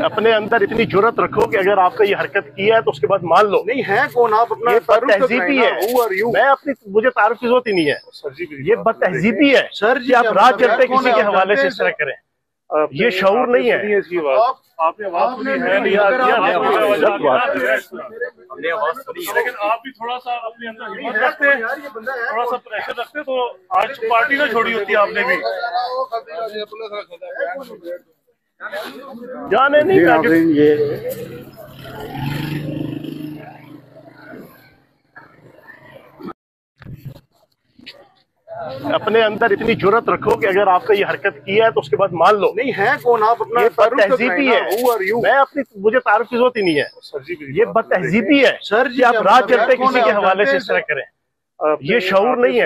अपने अंदर इतनी जुर्रत रखो कि अगर आपका ये हरकत की है तो उसके बाद मान लो। नहीं है कौन आप अपना ये बदतहजीबी है। मैं अपनी मुझे तारुफ की जरूरत ही नहीं है। ये बदतहजीबी है सर जी, आप राज चलते किसी के हवाले से इस तरह करें, ये शऊर नहीं है। आपने आवाज सुनी है, लेकिन आप भी थोड़ा सा अपने अंदर हिम्मत रखते, थोड़ा सा प्रेशर रखते तो आज पार्टी ना छोड़ी होती आपने भी। जाने नहीं ये अपने अंदर इतनी जुर्रत रखो कि अगर आपका ये हरकत की है तो उसके बाद मान लो। नहीं है कौन आप अपना ये बदतहजीबी है। मैं अपनी मुझे तारुफ की जरूरत ही नहीं है। ये बदतहजीबी है सर जी, आप राज चलते किसी के हवाले से इस तरह करें, ये शऊर नहीं है।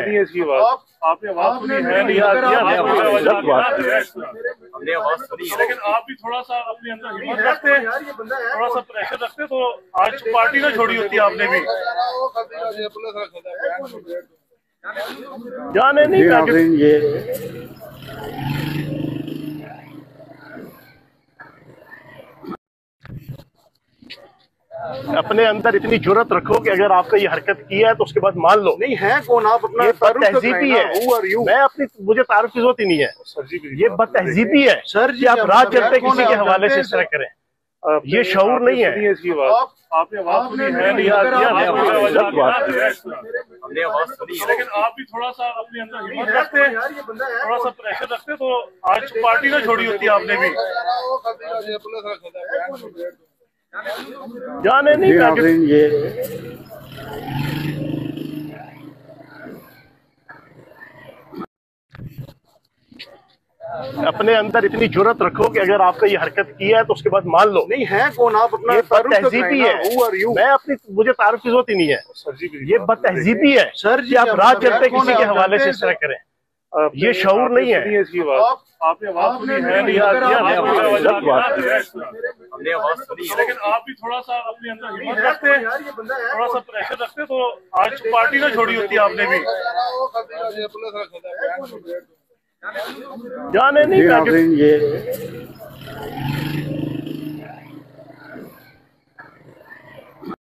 आपने आवाज सुनी है, लेकिन आप भी थोड़ा सा अपने अंदर हिम्मत रखते, थोड़ा सा प्रेशर रखते तो आज पार्टी ना छोड़ी होती आपने भी। जाने नहीं ये अपने अंदर इतनी जुर्रत रखो कि अगर आपका ये हरकत की है तो उसके बाद मान लो। नहीं है कौन आप अपना ये बदतहजीबी है। मैं अपनी मुझे तारुफ की जरूरत ही नहीं है। ये बदतहजीबी है सर जी, आप राज चलते किसी के हवाले से इस तरह करें, ये शऊर नहीं है। आपने आवाज सुनी है, लेकिन आप भी थोड़ा सा अपने अंदर हिम्मत रखते, थोड़ा सा प्रेशर रखते तो आज पार्टी ना छोड़ी होती आपने भी। जाने नहीं ये अपने अंदर इतनी जुर्रत रखो कि अगर आपका ये हरकत की है तो उसके बाद मान लो। नहीं है कौन आप अपना ये बदतहजीबी है। मैं अपनी मुझे तारुफ की जरूरत ही नहीं है। ये बदतहजीबी है सर जी, आप राज चलते किसी के हवाले से इस तरह करें, ये शऊर नहीं है। आपने आवाज सुनी है, लेकिन आप भी थोड़ा सा अपने अंदर हिम्मत रखते, थोड़ा सा प्रेशर रखते तो आज पार्टी ना छोड़ी होती आपने भी। जाने नहीं ये